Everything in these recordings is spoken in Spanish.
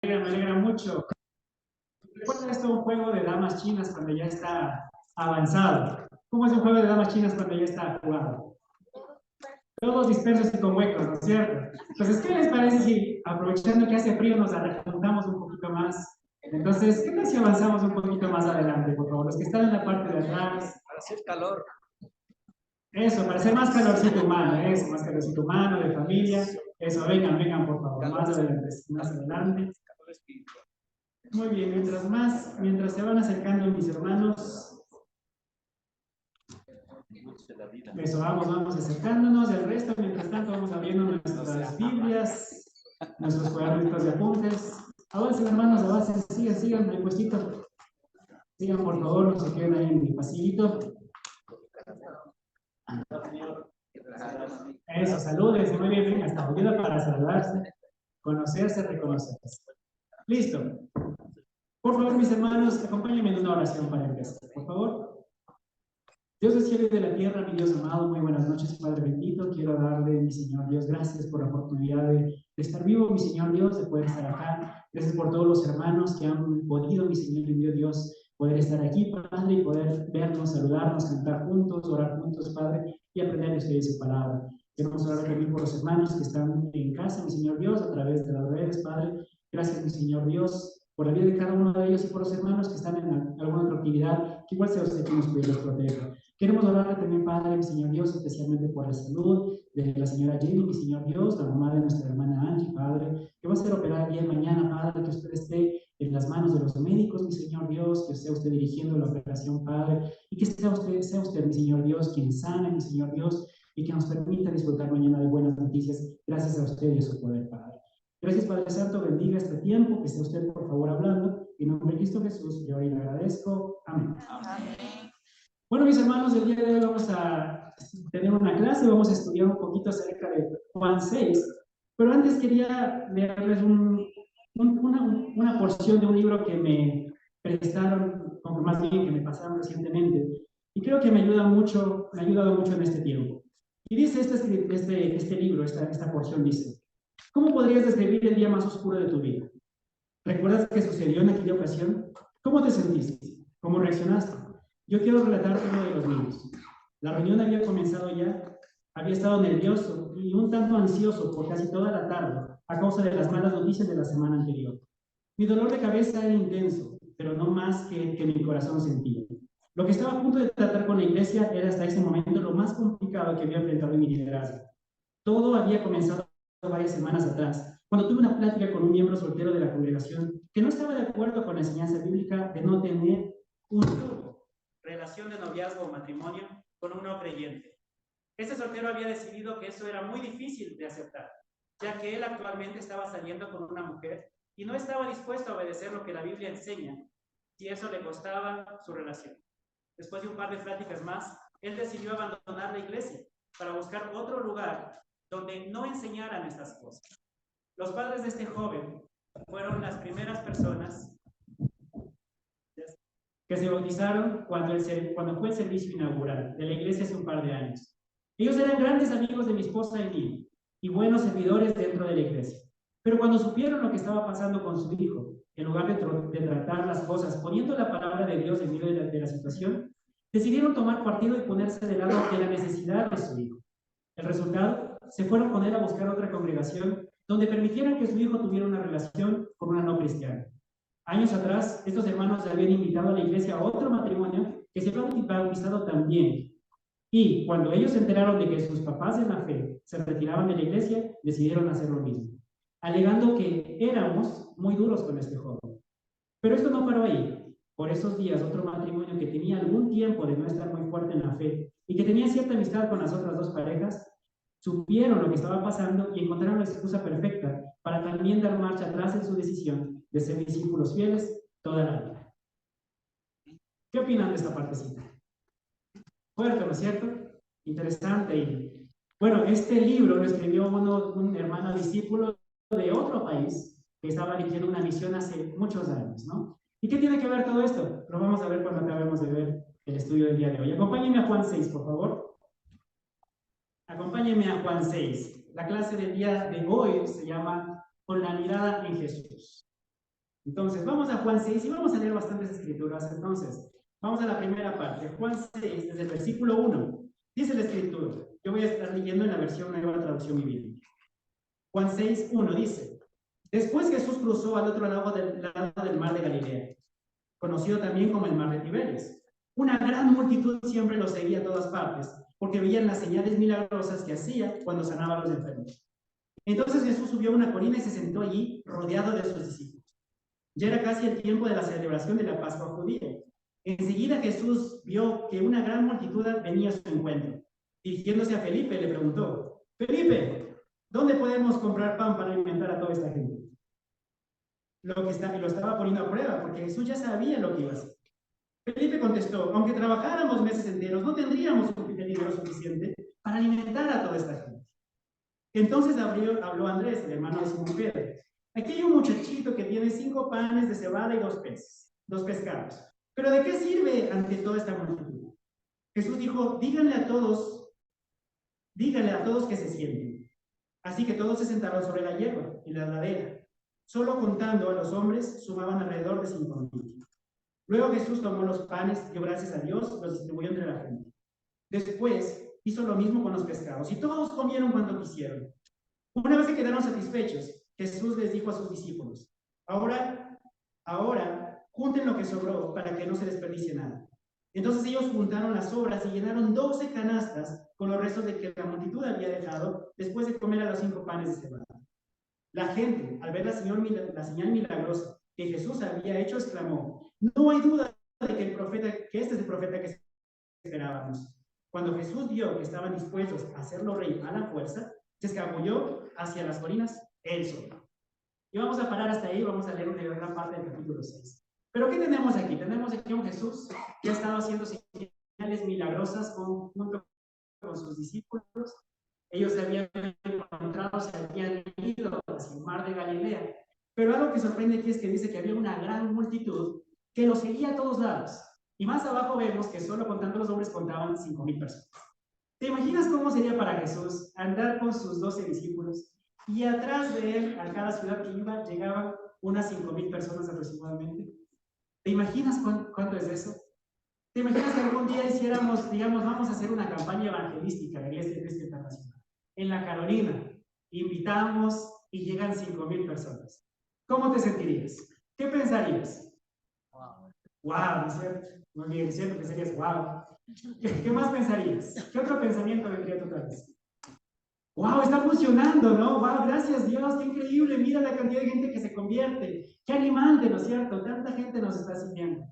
Me alegra mucho. ¿Recuerda esto un juego de damas chinas cuando ya está avanzado? ¿Cómo es un juego de damas chinas cuando ya está jugado? Todos dispersos y con huecos, ¿no es cierto? Entonces, ¿qué les parece si, aprovechando que hace frío, nos arremontamos un poquito más? Entonces, ¿qué tal si avanzamos un poquito más adelante, por favor? Los que están en la parte de atrás. Para hacer calor. Eso, para hacer más calorcito humano, eso, más calorcito humano, de familia. Eso, vengan, vengan, por favor, más adelante, más adelante. Muy bien, mientras se van acercando mis hermanos, eso, vamos acercándonos. El resto, mientras tanto, vamos abriendo nuestras Biblias, nuestros cuadernitos de apuntes. Avancen, hermanos, avancen, sigan el puestito. Sigan, por favor, no se queden ahí en el pasillito. Eso, salúdense, muy bien, venga, hasta ayuda para saludarse, conocerse, reconocerse. Listo. Por favor, mis hermanos, acompáñenme en una oración para empezar, por favor. Dios del cielo y de la tierra, mi Dios amado, muy buenas noches, Padre bendito. Quiero darle, mi Señor Dios, gracias por la oportunidad de estar vivo, mi Señor Dios, de poder estar acá. Gracias por todos los hermanos que han podido, mi Señor y mi Dios, poder estar aquí, Padre, y poder vernos, saludarnos, cantar juntos, orar juntos, Padre, y aprender de ustedes su palabra. Queremos orar también por los hermanos que están en casa, mi Señor Dios, a través de las redes, Padre. Gracias, mi Señor Dios, por la vida de cada uno de ellos y por los hermanos que están en alguna otra actividad, que igual sea usted quien nos cuide y los proteja. Queremos orarle también, Padre, mi Señor Dios, especialmente por la salud de la señora Jenny, mi Señor Dios, la mamá de nuestra hermana Angie, Padre, que va a ser operada el día de mañana, Padre, que usted esté en las manos de los médicos, mi Señor Dios, que sea usted dirigiendo la operación, Padre, y que sea usted, mi Señor Dios, quien sane, mi Señor Dios, y que nos permita disfrutar mañana de buenas noticias, gracias a usted y a su poder, Padre. Gracias, Padre Santo, bendiga este tiempo, que esté usted, por favor, hablando, en nombre de Cristo Jesús, yo hoy le agradezco. Amén. Amén. Bueno, mis hermanos, el día de hoy vamos a tener una clase, vamos a estudiar un poquito acerca de Juan 6, pero antes quería leerles una porción de un libro que me prestaron, o más bien que me pasaron recientemente, y creo que me ayuda mucho, me ha ayudado mucho en este tiempo. Y dice este libro, esta porción dice: ¿cómo podrías describir el día más oscuro de tu vida? ¿Recuerdas qué sucedió en aquella ocasión? ¿Cómo te sentiste? ¿Cómo reaccionaste? Yo quiero relatar uno de los míos. La reunión había comenzado ya, había estado nervioso y un tanto ansioso por casi toda la tarde a causa de las malas noticias de la semana anterior. Mi dolor de cabeza era intenso, pero no más que mi corazón sentía. Lo que estaba a punto de tratar con la iglesia era hasta ese momento lo más complicado que había enfrentado en mi liderazgo. Todo había comenzado varias semanas atrás, cuando tuve una plática con un miembro soltero de la congregación que no estaba de acuerdo con la enseñanza bíblica de no tener relación de noviazgo o matrimonio con un no creyente. Este soltero había decidido que eso era muy difícil de aceptar, ya que él actualmente estaba saliendo con una mujer y no estaba dispuesto a obedecer lo que la Biblia enseña, si eso le costaba su relación. Después de un par de pláticas más, él decidió abandonar la iglesia para buscar otro lugar donde no enseñaran estas cosas. Los padres de este joven fueron las primeras personas que se bautizaron cuando fue el servicio inaugural de la iglesia hace un par de años. Ellos eran grandes amigos de mi esposa y mío, y buenos servidores dentro de la iglesia. Pero cuando supieron lo que estaba pasando con su hijo, en lugar de tratar las cosas poniendo la palabra de Dios en medio de la situación, decidieron tomar partido y ponerse del lado de la necesidad de su hijo. El resultado, se fueron con él a buscar otra congregación donde permitieran que su hijo tuviera una relación con una no cristiana. Años atrás, estos hermanos habían invitado a la iglesia a otro matrimonio que se había bautizado también. Y cuando ellos se enteraron de que sus papás en la fe se retiraban de la iglesia, decidieron hacer lo mismo, alegando que éramos muy duros con este joven. Pero esto no paró ahí. Por esos días, otro matrimonio que tenía algún tiempo de no estar muy fuerte en la fe y que tenía cierta amistad con las otras dos parejas, supieron lo que estaba pasando y encontraron la excusa perfecta para también dar marcha atrás en su decisión de ser discípulos fieles toda la vida. ¿Qué opinan de esta partecita? Fuerte, ¿no es cierto? Interesante. Y bueno, este libro lo escribió un hermano discípulo de otro país que estaba dirigiendo una misión hace muchos años, ¿no? ¿Y qué tiene que ver todo esto? Lo vamos a ver cuando acabemos de ver el estudio del día de hoy. Acompáñenme a Juan 6, por favor. Acompáñenme a Juan 6. La clase del día de hoy se llama Con la mirada en Jesús. Entonces, vamos a Juan 6 y vamos a leer bastantes escrituras. Entonces, vamos a la primera parte. Juan 6, desde el versículo 1. Dice la escritura. Yo voy a estar leyendo en la versión Nueva Traducción Viviente. Juan 6, 1 dice: Después Jesús cruzó al otro lado del mar de Galilea, conocido también como el mar de Tiberias. Una gran multitud siempre lo seguía a todas partes, porque veían las señales milagrosas que hacía cuando sanaba a los enfermos. Entonces Jesús subió a una colina y se sentó allí, rodeado de sus discípulos. Ya era casi el tiempo de la celebración de la Pascua judía. Enseguida Jesús vio que una gran multitud venía a su encuentro. Dirigiéndose a Felipe, le preguntó: Felipe, ¿dónde podemos comprar pan para alimentar a toda esta gente? Lo estaba poniendo a prueba, porque Jesús ya sabía lo que iba a hacer. Felipe contestó: aunque trabajáramos meses enteros, no tendríamos un dinero suficiente para alimentar a toda esta gente. Entonces habló Andrés, el hermano de Simón Pedro. Aquí hay un muchachito que tiene 5 panes de cebada y 2 peces, 2 pescados. ¿Pero de qué sirve ante toda esta multitud? Jesús dijo: díganle a todos que se sienten. Así que todos se sentaron sobre la hierba y la ladera. Solo contando a los hombres sumaban alrededor de 5,000. Luego Jesús tomó los panes, dio gracias a Dios, los distribuyó entre la gente. Después hizo lo mismo con los pescados y todos comieron cuanto quisieron. Una vez que quedaron satisfechos, Jesús les dijo a sus discípulos: ahora, junten lo que sobró para que no se desperdicie nada. Entonces ellos juntaron las sobras y llenaron 12 canastas con los restos de que la multitud había dejado después de comer a los 5 panes de cebada. La gente, al ver la señal milagrosa que Jesús había hecho, exclamó: no hay duda de que este es el profeta que esperábamos. Cuando Jesús vio que estaban dispuestos a hacerlo rey a la fuerza, se escabulló hacia las colinas él solo. Y vamos a parar hasta ahí, vamos a leer una gran parte del capítulo 6. Pero ¿qué tenemos aquí? Tenemos aquí a un Jesús que ha estado haciendo señales milagrosas junto con sus discípulos. Ellos se habían encontrado, se habían ido hacia el mar de Galilea. Pero algo que sorprende aquí es que dice que había una gran multitud que lo seguía a todos lados. Y más abajo vemos que solo contando los hombres contaban 5,000 personas. ¿Te imaginas cómo sería para Jesús andar con sus 12 discípulos y atrás de él, a cada ciudad que iba, llegaban unas 5,000 personas aproximadamente? ¿Te imaginas cuánto es eso? ¿Te imaginas que algún día hiciéramos, digamos, vamos a hacer una campaña evangelística de Iglesia Cristo Internacional en la Carolina? Invitamos y llegan 5,000 personas. ¿Cómo te sentirías? ¿Qué pensarías? Wow, ¿no es cierto? Muy bien, ¿cierto? Pensarías, wow. ¿Qué más pensarías? ¿Qué otro pensamiento vendría a tu cabeza? ¡Wow! Está funcionando, ¿no? ¡Wow! Gracias Dios, qué increíble. Mira la cantidad de gente que se convierte. ¡Qué animante!, ¿no es cierto? Tanta gente nos está siguiendo.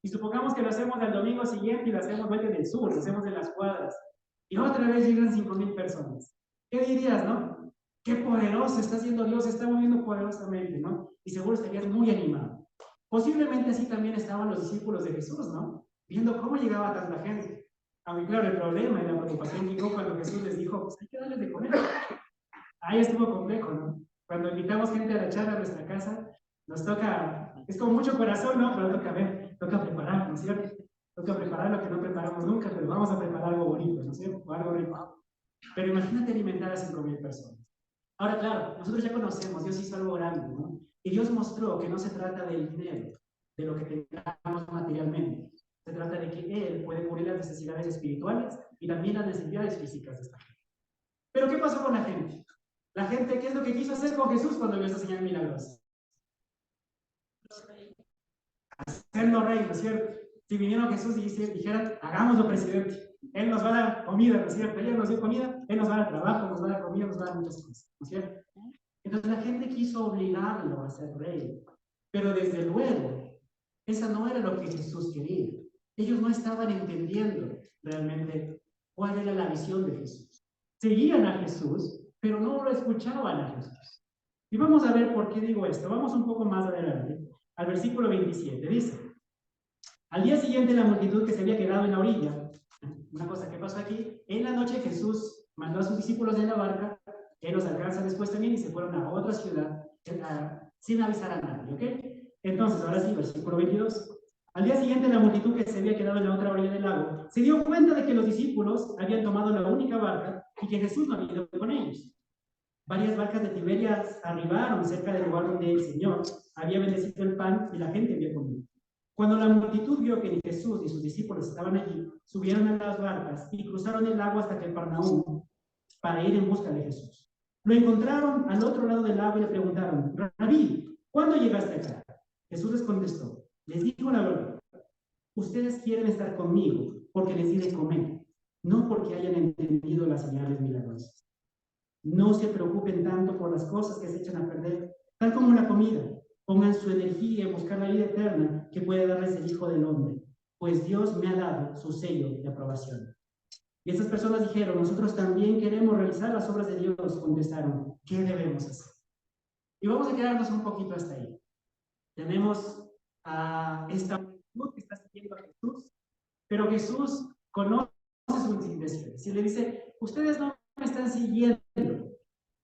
Y supongamos que lo hacemos el domingo siguiente y lo hacemos vuelta en el sur, lo hacemos en las cuadras. Y otra vez llegan 5,000 personas. ¿Qué dirías, no? ¡Qué poderoso está haciendo Dios! Se está moviendo poderosamente, ¿no? Y seguro estarías muy animado. Posiblemente así también estaban los discípulos de Jesús, ¿no? Viendo cómo llegaba tanta gente. Aunque claro, el problema y la preocupación llegó cuando Jesús les dijo: pues hay que darles de comer. Ahí estuvo complejo, ¿no? Cuando invitamos gente a la charla a nuestra casa, nos toca, es como mucho corazón, ¿no? Pero toca preparar, ¿no es cierto? Toca preparar lo que no preparamos nunca, pero vamos a preparar algo bonito, ¿no es cierto? O algo rico. Pero imagínate alimentar a 5,000 personas. Ahora, claro, nosotros ya conocemos, Dios hizo algo grande, ¿no? Y Dios mostró que no se trata del dinero, de lo que tengamos materialmente. Se trata de que Él puede cubrir las necesidades espirituales y también las necesidades físicas de esta gente. Pero ¿qué pasó con la gente? La gente, ¿qué es lo que quiso hacer con Jesús cuando vio esa señal milagrosa? Hacerlo rey, ¿no es cierto? Si vinieron Jesús y dijeran: hagámoslo presidente, Él nos va a dar comida, ¿no es cierto? Él nos dio comida, Él nos va a dar trabajo, nos va a dar comida, nos va a dar muchas cosas, ¿no es cierto? Entonces la gente quiso obligarlo a ser rey. Pero desde luego, esa no era lo que Jesús quería. Ellos no estaban entendiendo realmente cuál era la visión de Jesús. Seguían a Jesús, pero no lo escuchaban a Jesús. Y vamos a ver por qué digo esto. Vamos un poco más adelante, al versículo 27. Dice: al día siguiente la multitud que se había quedado en la orilla, una cosa que pasó aquí, en la noche Jesús mandó a sus discípulos en la barca, que los alcanza después también, y se fueron a otra ciudad sin avisar a nadie, ¿ok? Entonces, ahora sí, versículo 22. Al día siguiente la multitud que se había quedado en la otra orilla del lago se dio cuenta de que los discípulos habían tomado la única barca y que Jesús no había ido con ellos. Varias barcas de Tiberias arribaron cerca del lugar donde el Señor había bendecido el pan y la gente había comido. Cuando la multitud vio que ni Jesús ni sus discípulos estaban allí, subieron a las barcas y cruzaron el agua hasta Capernaum para ir en busca de Jesús. Lo encontraron al otro lado del agua y le preguntaron: Rabí, ¿cuándo llegaste acá? Jesús les contestó: les digo la verdad, ustedes quieren estar conmigo porque les di de comer, no porque hayan entendido las señales milagrosas. No se preocupen tanto por las cosas que se echan a perder, tal como la comida. Pongan su energía en buscar la vida eterna que puede darles el Hijo del Hombre, pues Dios me ha dado su sello de aprobación. Y estas personas dijeron: nosotros también queremos realizar las obras de Dios. Contestaron: ¿qué debemos hacer? Y vamos a quedarnos un poquito hasta ahí. Tenemos a esta multitud que está siguiendo a Jesús, pero Jesús conoce sus intenciones y le dice: ustedes no me están siguiendo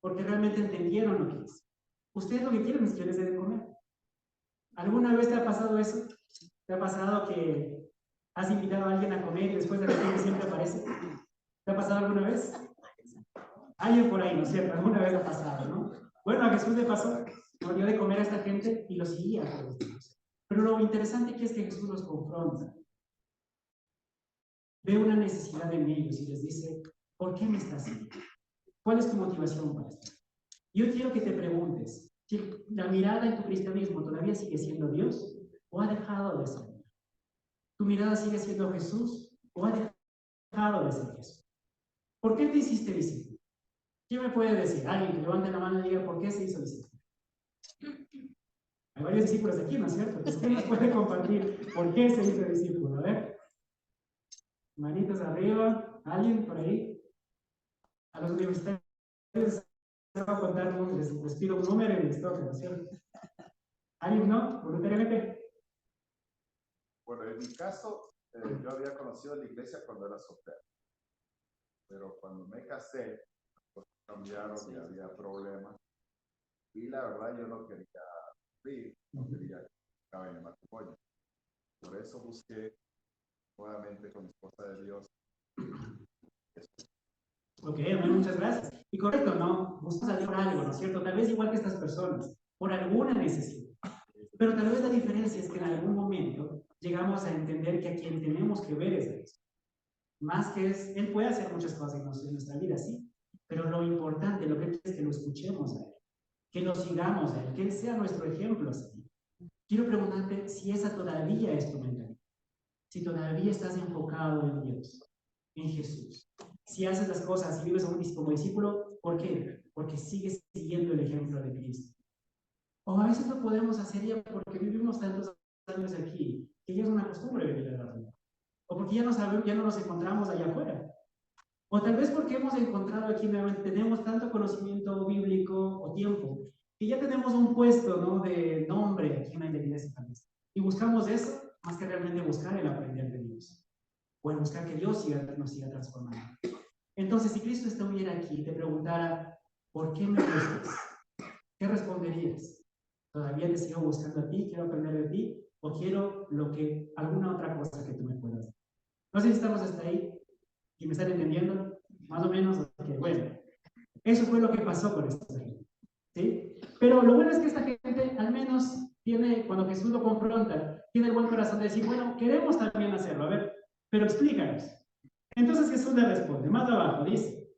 porque realmente entendieron lo que es. Ustedes lo que quieren es que les dé de comer. ¿Alguna vez te ha pasado eso? ¿Te ha pasado que has invitado a alguien a comer y después de repente siempre aparece? ¿Te ha pasado alguna vez? Alguien por ahí, ¿no es cierto? Alguna vez ha pasado, ¿no? Bueno, a Jesús le pasó, nos dio de comer a esta gente y lo seguía. Pero lo interesante aquí es que Jesús los confronta. Ve una necesidad en ellos y les dice: ¿por qué me estás siguiendo? ¿Cuál es tu motivación para esto? Yo quiero que te preguntes si la mirada en tu cristianismo todavía sigue siendo Dios o ha dejado de ser. ¿Tu mirada sigue siendo Jesús o ha dejado de ser Jesús? ¿Por qué te hiciste discípulo? ¿Quién me puede decir? Alguien que levante la mano y diga: ¿por qué se hizo discípulo? Hay varios discípulos aquí, ¿no es cierto? ¿Quién nos puede compartir por qué se hizo discípulo? A ver. Manitos arriba. ¿Alguien por ahí? A los universitarios les voy a contar, les pido un número y les toca, ¿no es cierto? ¿Alguien no? ¿Voluntariamente? Bueno, en mi caso, yo había conocido la iglesia cuando era soltero, pero cuando me casé, pues cambiaron y había problemas. Y la verdad, yo no quería vivir, no quería que acabe en el matrimonio. Por eso busqué nuevamente con mi esposa de Dios. Ok, muchas gracias. Y correcto, ¿no? Buscamos a Dios por algo, ¿no es cierto? Tal vez igual que estas personas, por alguna necesidad. Pero tal vez la diferencia es que en algún momento llegamos a entender que a quien tenemos que ver es a Dios. Más que es, Él puede hacer muchas cosas en nuestra vida, sí. Pero lo importante, lo que es que lo escuchemos a Él, que lo sigamos a Él, que Él sea nuestro ejemplo. ¿Sí? Quiero preguntarte si esa todavía es tu mentalidad. Si todavía estás enfocado en Dios, en Jesús. Si haces las cosas y vives como discípulo, ¿por qué? Porque sigues siguiendo el ejemplo de Cristo. O a veces lo podemos hacer ya porque vivimos tantos años aquí, que ya es una costumbre venir a la reunión. O porque ya no sabemos, ya no nos encontramos allá afuera. O tal vez porque hemos encontrado aquí nuevamente, tenemos tanto conocimiento bíblico o tiempo, que ya tenemos un puesto, ¿no?, de nombre aquí en la iglesia. Y buscamos eso más que realmente buscar el aprender de Dios. O el buscar que Dios nos siga transformando. Entonces, si Cristo estuviera aquí y te preguntara: ¿por qué me buscas? ¿Qué responderías? ¿Todavía te sigo buscando a ti? ¿Quiero aprender de ti? ¿O quiero alguna otra cosa que tú me puedas dar? No sé si estamos hasta ahí y me están entendiendo, más o menos. Okay, bueno, eso fue lo que pasó con esta gente, ¿sí? Pero lo bueno es que esta gente al menos tiene, cuando Jesús lo confronta, tiene el buen corazón de decir: bueno, queremos también hacerlo, a ver, pero explícanos. Entonces Jesús le responde, más abajo, dice,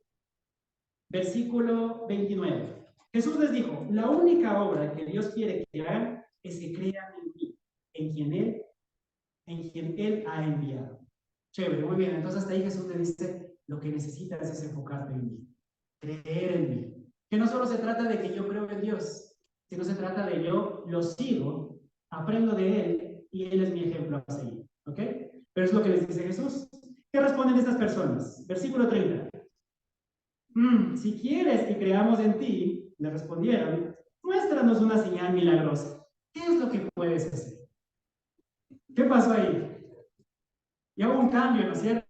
versículo 29. Jesús les dijo: la única obra que Dios quiere que hagan es que crean en mí, en quien Él ha enviado. Chévere, muy bien. Entonces hasta ahí Jesús le dice: lo que necesitas es enfocarte en mí, creer en mí. Que no solo se trata de que yo creo en Dios, sino se trata de yo lo sigo, aprendo de Él y Él es mi ejemplo a seguir. ¿Ok? Pero es lo que les dice Jesús. ¿Qué responden estas personas? Versículo 30. Si quieres que creamos en ti, le respondieron, muéstranos una señal milagrosa. ¿Qué es lo que puedes hacer? ¿Qué pasó ahí? Ya hubo un cambio, ¿no es cierto?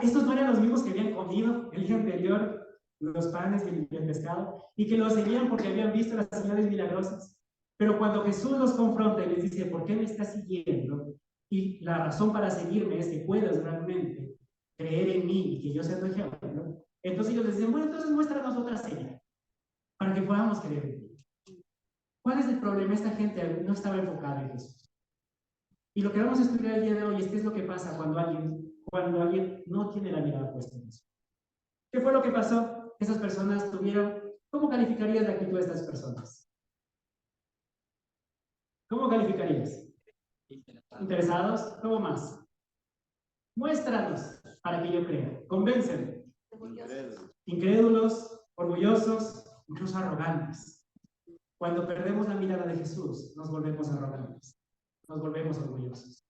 Estos no eran los mismos que habían comido el día anterior los panes y el pescado, y que los seguían porque habían visto las señales milagrosas. Pero cuando Jesús los confronta y les dice: ¿por qué me estás siguiendo? Y la razón para seguirme es que puedas realmente creer en mí y que yo sea tu ejemplo. Entonces ellos les dicen, bueno, entonces muéstranos otra señal para que podamos creer en ti. ¿Cuál es el problema? Esta gente no estaba enfocada en Jesús. Y lo que vamos a estudiar el día de hoy es qué es lo que pasa cuando alguien no tiene la mirada puesta en Jesús. ¿Qué fue lo que pasó? Esas personas tuvieron, ¿cómo calificarías la actitud de estas personas? ¿Cómo calificarías? ¿Interesados? ¿Cómo más? Muéstranos para que yo crea. Convénceme. Incrédulos, orgullosos, incluso arrogantes. Cuando perdemos la mirada de Jesús, nos volvemos arrogantes, nos volvemos orgullosos.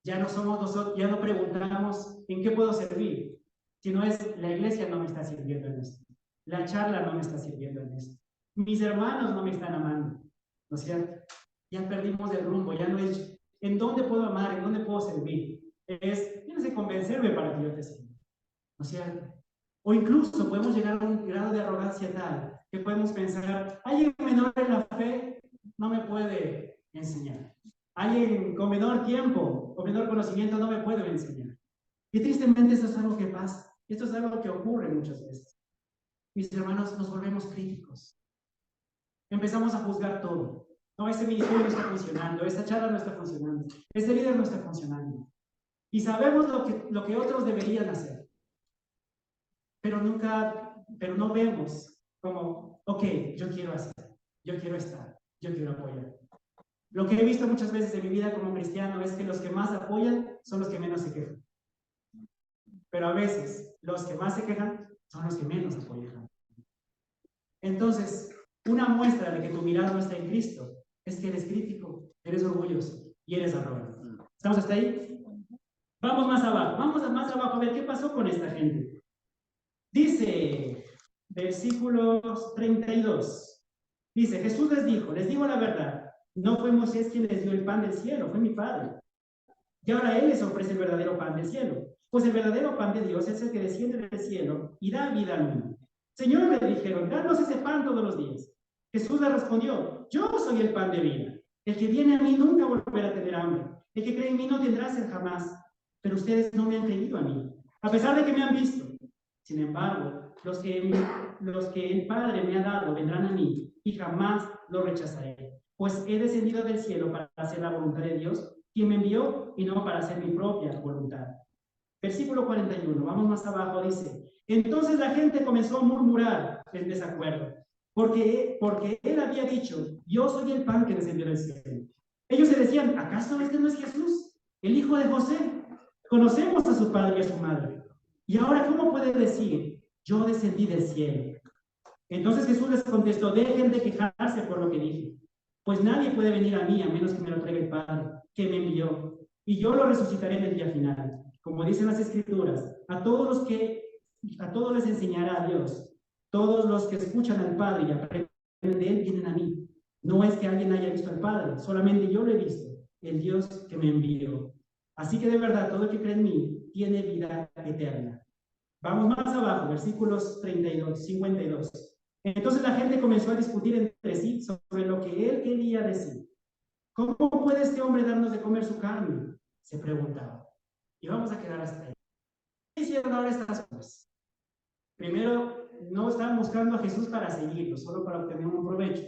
Ya no somos nosotros, ya no preguntamos en qué puedo servir, sino es la iglesia no me está sirviendo en esto, la charla no me está sirviendo en esto, mis hermanos no me están amando, ¿no es cierto? Ya perdimos el rumbo, ya no es en dónde puedo amar, en dónde puedo servir, tienes que convencerme para que yo te sirva, ¿no es cierto? O incluso podemos llegar a un grado de arrogancia tal que podemos pensar, alguien menor en la fe no me puede enseñar. Alguien con menor tiempo o menor conocimiento no me puede enseñar. Y tristemente eso es algo que pasa. Esto es algo que ocurre muchas veces. Mis hermanos, nos volvemos críticos. Empezamos a juzgar todo. No, este ministerio no está funcionando, esta charla no está funcionando, este líder no está funcionando. Y sabemos lo que otros deberían hacer. Pero no vemos como, ok, yo quiero hacer, yo quiero estar, yo quiero apoyar. Lo que he visto muchas veces en mi vida como cristiano es que los que más apoyan son los que menos se quejan. Pero a veces los que más se quejan son los que menos apoyan. Entonces, una muestra de que tu mirada no está en Cristo es que eres crítico, eres orgulloso y eres arrogante. ¿Estamos hasta ahí? Vamos más abajo, más abajo a ver qué pasó con esta gente. Dice, versículos 32. Dice, Jesús les digo la verdad, no fue Moisés quien les dio el pan del cielo, fue mi Padre. Y ahora Él les ofrece el verdadero pan del cielo. Pues el verdadero pan de Dios es el que desciende del cielo y da vida al mundo. Señor, le dijeron, danos ese pan todos los días. Jesús le respondió, yo soy el pan de vida. El que viene a mí nunca volverá a tener hambre. El que cree en mí no tendrá sed jamás. Pero ustedes no me han creído a mí, a pesar de que me han visto. Sin embargo, los que el Padre me ha dado vendrán a mí y jamás lo rechazaré. Pues he descendido del cielo para hacer la voluntad de Dios, quien me envió, y no para hacer mi propia voluntad. Versículo 41, vamos más abajo, dice, entonces la gente comenzó a murmurar en desacuerdo, porque él había dicho, yo soy el pan que descendió del cielo. Ellos se decían, ¿acaso este no es Jesús, el hijo de José? Conocemos a su padre y a su madre. Y ahora, ¿cómo puede decir, yo descendí del cielo? Entonces Jesús les contestó, dejen de quejarse por lo que dije, pues nadie puede venir a mí a menos que me lo traiga el Padre, que me envió, y yo lo resucitaré en el día final. Como dicen las Escrituras, a todos les enseñará a Dios. Todos los que escuchan al Padre y aprenden de Él vienen a mí. No es que alguien haya visto al Padre, solamente yo lo he visto, el Dios que me envió. Así que de verdad, todo el que cree en mí tiene vida eterna. Vamos más abajo, versículos 52. Entonces la gente comenzó a discutir entre sí sobre lo que él quería decir. ¿Cómo puede este hombre darnos de comer su carne? Se preguntaba. Y vamos a quedar hasta ahí. ¿Qué hicieron ahora estas cosas? Primero, no estaban buscando a Jesús para seguirlo, solo para obtener un provecho.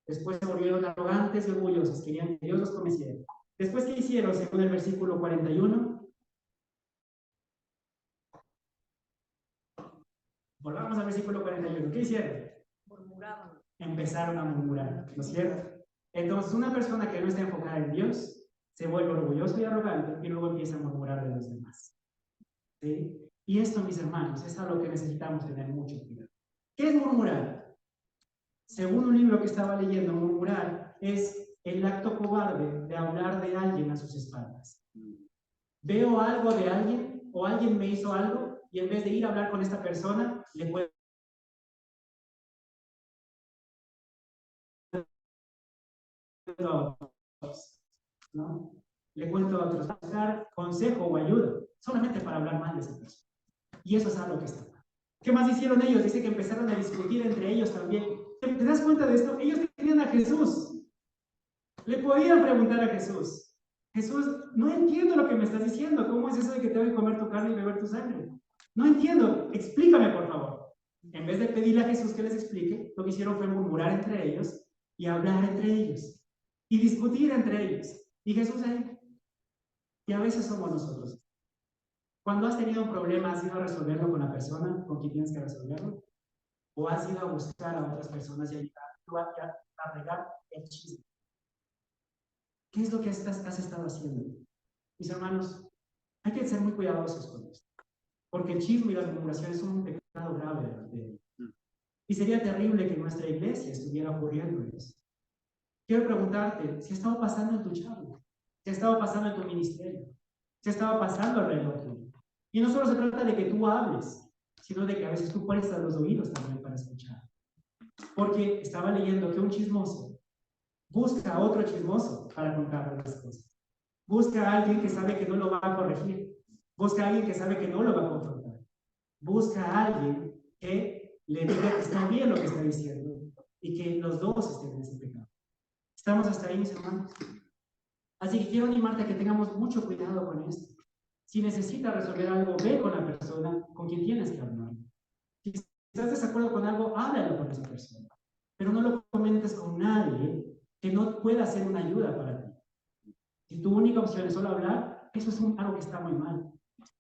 Después se volvieron arrogantes y orgullosos, querían que Dios los convenciera. Después, ¿qué hicieron? Según el versículo 41. Volvamos al versículo 41. ¿Qué hicieron? Murmuraban. Empezaron a murmurar, ¿no es cierto? Entonces, una persona que no está enfocada en Dios se vuelve orgulloso y arrogante y luego empieza a murmurar de los demás. ¿Sí? Y esto, mis hermanos, es algo que necesitamos tener mucho cuidado. ¿Qué es murmurar? Según un libro que estaba leyendo, murmurar es el acto cobarde de hablar de alguien a sus espaldas. Veo algo de alguien o alguien me hizo algo y en vez de ir a hablar con esta persona, le puedo ¿no? Le cuento a otros, buscar consejo o ayuda, solamente para hablar mal de esa persona. Y eso es algo que está mal. ¿Qué más hicieron ellos? Dice que empezaron a discutir entre ellos también. ¿Te das cuenta de esto? Ellos tenían a Jesús. Le podían preguntar a Jesús. Jesús, no entiendo lo que me estás diciendo. ¿Cómo es eso de que tengo que comer tu carne y beber tu sangre? No entiendo, explícame por favor. En vez de pedirle a Jesús que les explique, lo que hicieron fue murmurar entre ellos y hablar entre ellos y discutir entre ellos. Y Jesús ahí. Y a veces somos nosotros. Cuando has tenido un problema, ¿has ido a resolverlo con la persona con quien tienes que resolverlo? ¿O has ido a buscar a otras personas y a regar el chisme? ¿Qué es lo que has estado haciendo? Mis hermanos, hay que ser muy cuidadosos con esto. Porque el chisme y las murmuraciones son un pecado grave delante de Dios. Y sería terrible que en nuestra iglesia estuviera ocurriendo eso. Quiero preguntarte, ¿si ha estado pasando en tu charla? ¿Si ha estado pasando en tu ministerio? ¿Si ha estado pasando alrededor tuyo? Y no solo se trata de que tú hables, sino de que a veces tú prestas los oídos también para escuchar. Porque estaba leyendo que un chismoso busca a otro chismoso para contarle las cosas. Busca a alguien que sabe que no lo va a corregir. Busca a alguien que sabe que no lo va a confrontar. Busca a alguien que le diga que está bien lo que está diciendo y que los dos estén en ese pecado. ¿Estamos hasta ahí, mis hermanos? Así que quiero animarte a que tengamos mucho cuidado con esto. Si necesitas resolver algo, ve con la persona con quien tienes que hablar. Si estás de desacuerdo con algo, háblalo con esa persona. Pero no lo comentes con nadie que no pueda ser una ayuda para ti. Si tu única opción es solo hablar, eso es algo que está muy mal.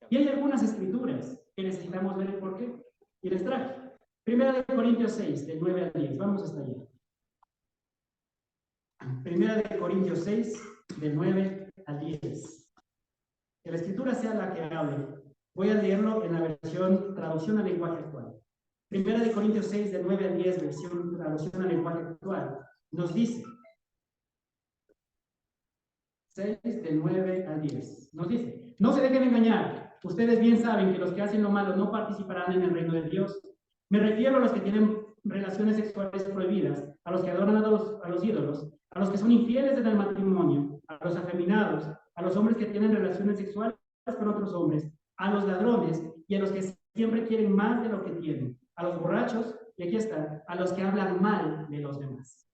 Y hay algunas escrituras que necesitamos ver el por qué. Y les traje. Primera de Corintios 6, del 9 al 10. Vamos hasta allá. Primera de Corintios 6, del 9 al 10. Que la escritura sea la que hable. Voy a leerlo en la versión traducción al lenguaje actual. Primera de Corintios 6, del 9 al 10, versión traducción al lenguaje actual, nos dice, 6, del 9 al 10, nos dice, no se dejen engañar, ustedes bien saben que los que hacen lo malo no participarán en el reino de Dios. Me refiero a los que tienen relaciones sexuales prohibidas, a los que adoran a los ídolos, a los que son infieles en el matrimonio, a los afeminados, a los hombres que tienen relaciones sexuales con otros hombres, a los ladrones y a los que siempre quieren más de lo que tienen, a los borrachos, y aquí está, a los que hablan mal de los demás.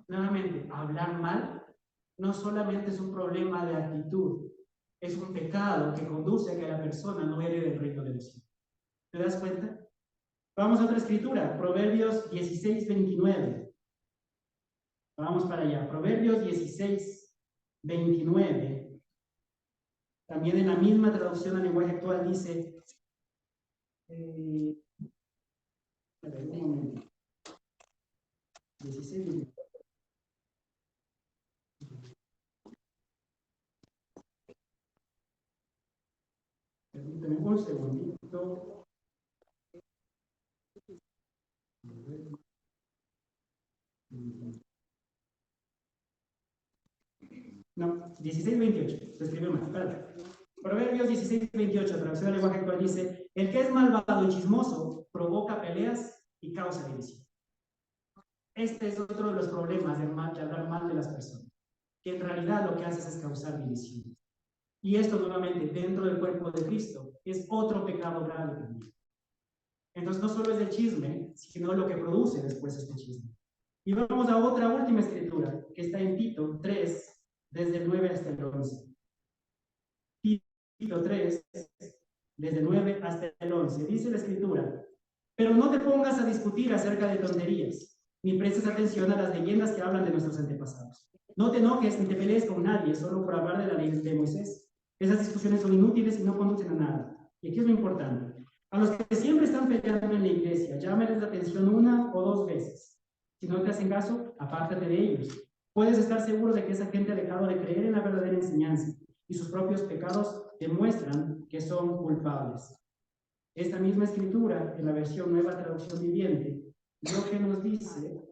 Nuevamente, hablar mal no solamente es un problema de actitud, es un pecado que conduce a que la persona no herede el reino de los cielos. ¿Te das cuenta? Vamos a otra escritura, Proverbios 16, 29. Vamos para allá, Proverbios 16, 29. También en la misma traducción al lenguaje actual dice, un momento, 16, 29. Permíteme un segundito. No, 16:28, se escribió mal, perdón. Proverbios 16:28, traducción al lenguaje actual, dice, el que es malvado y chismoso provoca peleas y causa división. Este es otro de los problemas de hablar mal de las personas, que en realidad lo que haces es causar división. Y esto nuevamente, dentro del cuerpo de Cristo, es otro pecado grave también. Entonces no solo es el chisme, sino lo que produce después este chisme. Y vamos a otra última escritura, que está en Tito 3, desde el 9 hasta el 11. Tito 3, desde el 9 hasta el 11. Dice la escritura, pero no te pongas a discutir acerca de tonterías, ni prestes atención a las leyendas que hablan de nuestros antepasados. No te enojes ni te pelees con nadie solo por hablar de la ley de Moisés. Esas discusiones son inútiles y no conducen a nada. Y aquí es lo importante. A los que siempre están peleando en la iglesia, llámales la atención una o dos veces. Si no te hacen caso, apártate de ellos. Puedes estar seguro de que esa gente ha dejado de creer en la verdadera enseñanza y sus propios pecados demuestran que son culpables. Esta misma escritura, en la versión Nueva Traducción Viviente, lo que nos dice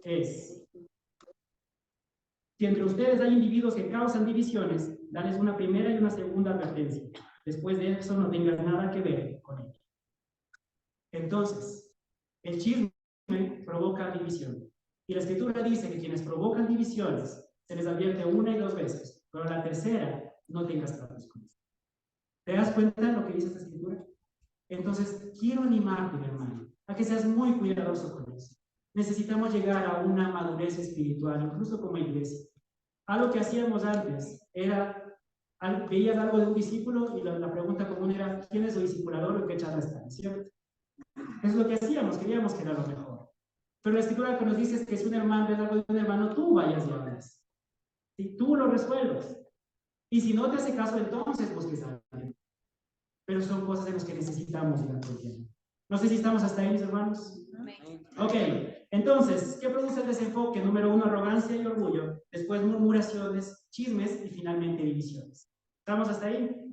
es, si entre ustedes hay individuos que causan divisiones, dales una primera y una segunda advertencia. Después de eso no tengas nada que ver con ello. Entonces, el chisme provoca división. Y la escritura dice que quienes provocan divisiones se les advierte una y dos veces, pero la tercera no tengas tratos con eso. ¿Te das cuenta de lo que dice esta escritura? Entonces, quiero animarte, mi hermano, a que seas muy cuidadoso con eso. Necesitamos llegar a una madurez espiritual, incluso como iglesia. Algo que hacíamos antes era veías algo de un discípulo y la pregunta común era, ¿quién es su discipulador o en qué charla está? ¿Cierto? Eso es lo que hacíamos, queríamos que era lo mejor. Pero la escritura que nos dice es que si un hermano ve algo de un hermano, tú vayas y hables. Si tú lo resuelves. Y si no te hace caso, entonces busques a alguien. Pero son cosas en las que necesitamos ir aprendiendo. No sé si estamos hasta ahí, mis hermanos. Ok, entonces, ¿qué produce el desenfoque? Número 1, arrogancia y orgullo. Después, murmuraciones, chismes y finalmente divisiones. ¿Estamos hasta ahí?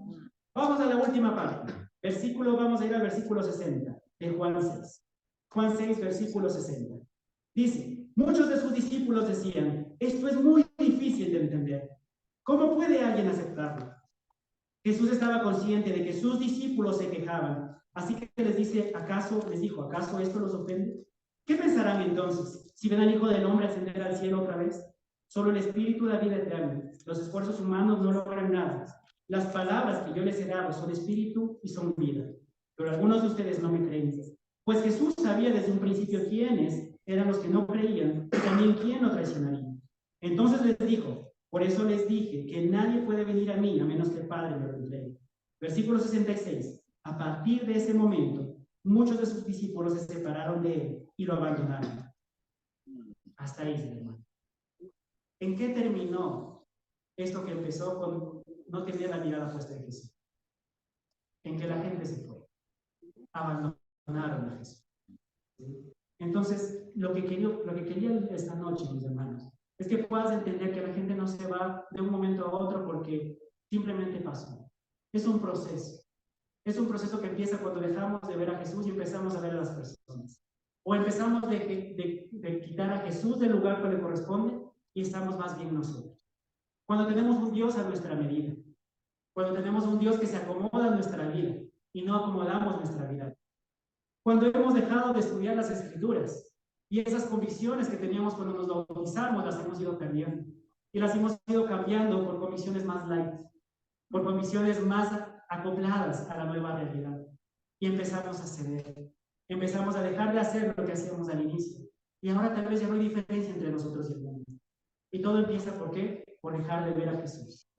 Vamos a la última parte. Vamos a ir al versículo 60 de Juan 6. Juan 6, versículo 60. Dice, muchos de sus discípulos decían, esto es muy difícil de entender. ¿Cómo puede alguien aceptarlo? Jesús estaba consciente de que sus discípulos se quejaban, así que les dijo, ¿acaso esto los ofende? ¿Qué pensarán entonces si ven al Hijo del Hombre ascender al cielo otra vez? Solo el Espíritu da vida eterna. Los esfuerzos humanos no logran nada. Las palabras que yo les he dado son espíritu y son vida. Pero algunos de ustedes no me creen. Pues Jesús sabía desde un principio quiénes eran los que no creían y también quién lo traicionaría. Entonces les dijo, por eso les dije que nadie puede venir a mí a menos que el Padre me lo entregue. Versículo 66. A partir de ese momento, muchos de sus discípulos se separaron de él y lo abandonaron. Hasta ahí, hermano. ¿En qué terminó esto que empezó con no tener la mirada puesta en Jesús? En que la gente se fue. Abandonaron a Jesús. Entonces, lo que quería esta noche, mis hermanos, es que puedas entender que la gente no se va de un momento a otro porque simplemente pasó. Es un proceso. Es un proceso que empieza cuando dejamos de ver a Jesús y empezamos a ver a las personas. O empezamos de quitar a Jesús del lugar que le corresponde y estamos más bien nosotros. Cuando tenemos un Dios a nuestra medida. Cuando tenemos un Dios que se acomoda a nuestra vida y no acomodamos nuestra vida. Cuando hemos dejado de estudiar las Escrituras y esas convicciones que teníamos cuando nos bautizamos las hemos ido perdiendo y las hemos ido cambiando por convicciones más light, por convicciones más acopladas a la nueva realidad y empezamos a ceder, empezamos a dejar de hacer lo que hacíamos al inicio y ahora tal vez ya no hay diferencia entre nosotros y el mundo y todo empieza ¿por qué? Por dejar de ver a Jesús.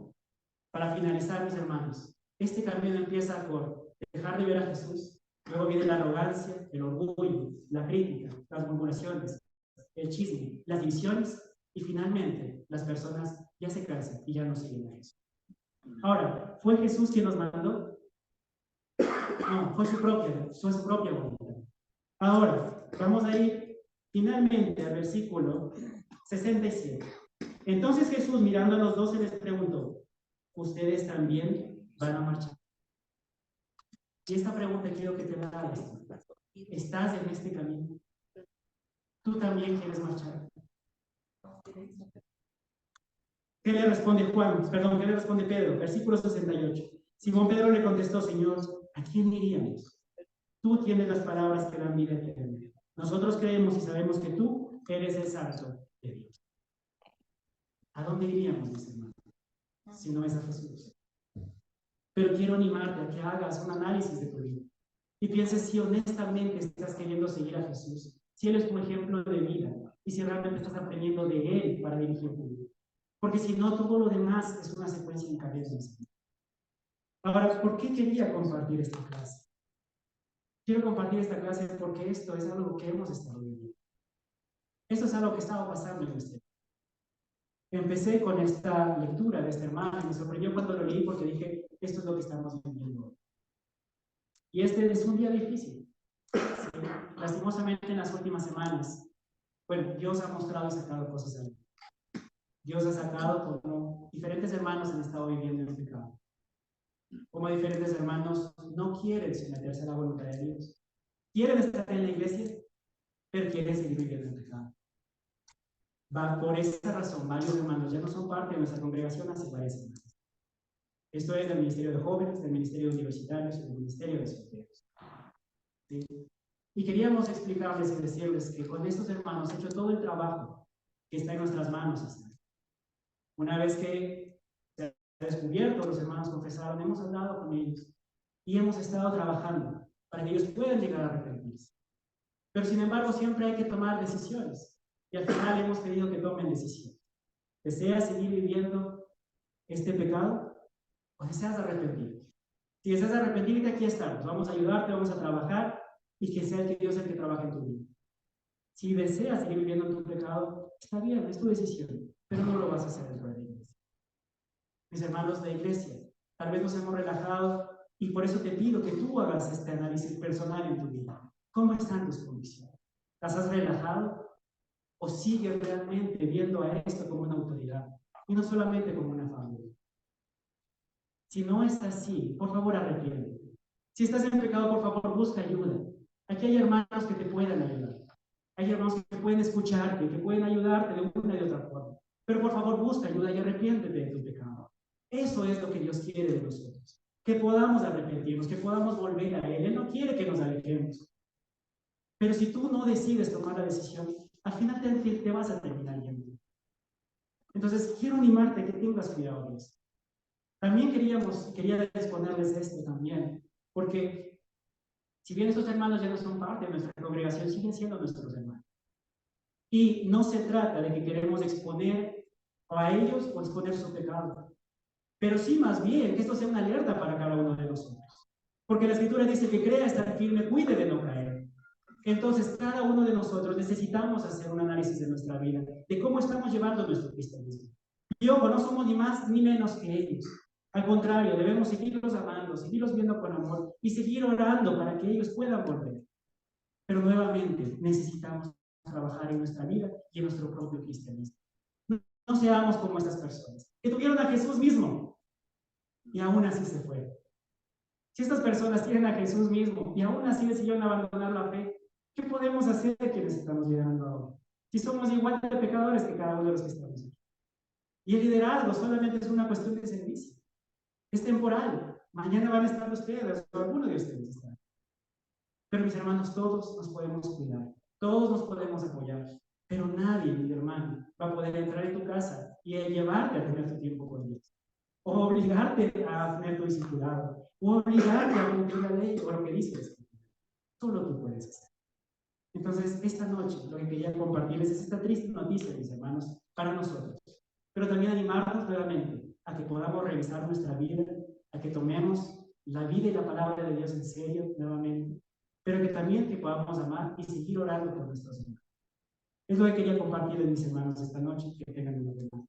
Para finalizar, mis hermanos, este camino empieza por dejar de ver a Jesús. Luego viene la arrogancia, el orgullo, la crítica, las murmuraciones, el chisme, las divisiones y finalmente las personas ya se cansan y ya no siguen a Jesús. Ahora, ¿fue Jesús quien nos mandó? No, fue su propia voluntad. Ahora, vamos a ir finalmente al versículo 67. Entonces Jesús, mirando a los 12, les preguntó, ¿ustedes también van a marchar? Y esta pregunta quiero que te la hagas. ¿Estás en este camino? ¿Tú también quieres marchar? ¿Qué le responde ¿Qué le responde Pedro? Versículo 68. Simón Pedro le contestó, Señor, ¿a quién iríamos? Tú tienes las palabras que dan vida eterna. Nosotros creemos y sabemos que tú eres el Santo de Dios. ¿A dónde iríamos, mis hermanos? Si no es a Jesús. Pero quiero animarte a que hagas un análisis de tu vida y pienses si honestamente estás queriendo seguir a Jesús, si Él es tu ejemplo de vida y si realmente estás aprendiendo de Él para dirigir tu vida. Porque si no, todo lo demás es una secuencia de cadenas. Ahora, ¿por qué quería compartir esta clase? Quiero compartir esta clase porque esto es algo que hemos estado viviendo. Esto es algo que estaba pasando en nuestra vida. Empecé con esta lectura de este hermano y me sorprendió cuando lo leí porque dije, esto es lo que estamos viviendo. Y este es un día difícil. Sí, lastimosamente en las últimas semanas, bueno, Dios ha mostrado y sacado cosas a mí. Dios ha sacado como diferentes hermanos han estado viviendo en el pecado. Como diferentes hermanos no quieren someterse a la voluntad de Dios. Quieren estar en la iglesia, pero quieren seguir viviendo en el pecado. Por esa razón, varios hermanos ya no son parte de nuestra congregación hace varias semanas. Esto es del Ministerio de Jóvenes, del Ministerio de Universitarios y del Ministerio de Solteros. ¿Sí? Y queríamos explicarles y decirles que con estos hermanos he hecho todo el trabajo que está en nuestras manos. Una vez que se ha descubierto, los hermanos confesaron, hemos hablado con ellos y hemos estado trabajando para que ellos puedan llegar a arrepentirse. Pero sin embargo, siempre hay que tomar decisiones y al final hemos pedido que tomen decisiones. ¿Desea seguir viviendo este pecado? ¿O deseas arrepentirte? Si deseas arrepentirte, aquí estamos. Vamos a ayudarte, vamos a trabajar y que sea el que Dios el que trabaje en tu vida. Si deseas seguir viviendo en tu pecado, está bien, es tu decisión, pero no lo vas a hacer dentro de la iglesia. Mis hermanos de iglesia, tal vez nos hemos relajado y por eso te pido que tú hagas este análisis personal en tu vida. ¿Cómo están tus condiciones? ¿Las has relajado? ¿O sigues realmente viendo a esto como una autoridad y no solamente como una familia? Si no es así, por favor arrepiéntete. Si estás en pecado, por favor busca ayuda. Aquí hay hermanos que te puedan ayudar. Hay hermanos que pueden escucharte, que pueden ayudarte de una y de otra forma. Pero por favor busca ayuda y arrepiéntete de tu pecado. Eso es lo que Dios quiere de nosotros. Que podamos arrepentirnos, que podamos volver a Él. Él no quiere que nos alejemos. Pero si tú no decides tomar la decisión, al final te vas a terminar yendo. Entonces, quiero animarte a que tengas cuidado de eso. También quería exponerles esto también, porque si bien estos hermanos ya no son parte de nuestra congregación, siguen siendo nuestros hermanos. Y no se trata de que queremos exponer a ellos o exponer su pecado, pero sí más bien que esto sea una alerta para cada uno de nosotros. Porque la Escritura dice que crea estar firme, cuide de no caer. Entonces, cada uno de nosotros necesitamos hacer un análisis de nuestra vida, de cómo estamos llevando nuestro cristianismo. Y ojo, no somos ni más ni menos que ellos. Al contrario, debemos seguirlos amando, seguirlos viendo con amor y seguir orando para que ellos puedan volver. Pero nuevamente, necesitamos trabajar en nuestra vida y en nuestro propio cristianismo. No seamos como estas personas, que tuvieron a Jesús mismo y aún así se fueron. Si estas personas tienen a Jesús mismo y aún así decidieron abandonar la fe, ¿qué podemos hacer quienes estamos liderando ahora? Si somos igual de pecadores que cada uno de los que estamos aquí. Y el liderazgo solamente es una cuestión de servicio. Es temporal. Mañana van a estar ustedes, o alguno de ustedes estará. Pero mis hermanos, todos nos podemos cuidar, todos nos podemos apoyar, pero nadie, mi hermano, va a poder entrar en tu casa y llevarte a tener tu tiempo con Dios, o obligarte a tener tu discipulado, o obligarte a cumplir la ley o lo que dices. Solo tú puedes hacer. Entonces, esta noche lo que quería compartirles es esta triste noticia, mis hermanos, para nosotros, pero también animarnos nuevamente a que podamos revisar nuestra vida, a que tomemos la vida y la palabra de Dios en serio nuevamente, pero que también que podamos amar y seguir orando por nuestros hermanos. Es lo que quería compartir, mis hermanos, esta noche. Que tengan una buena noche.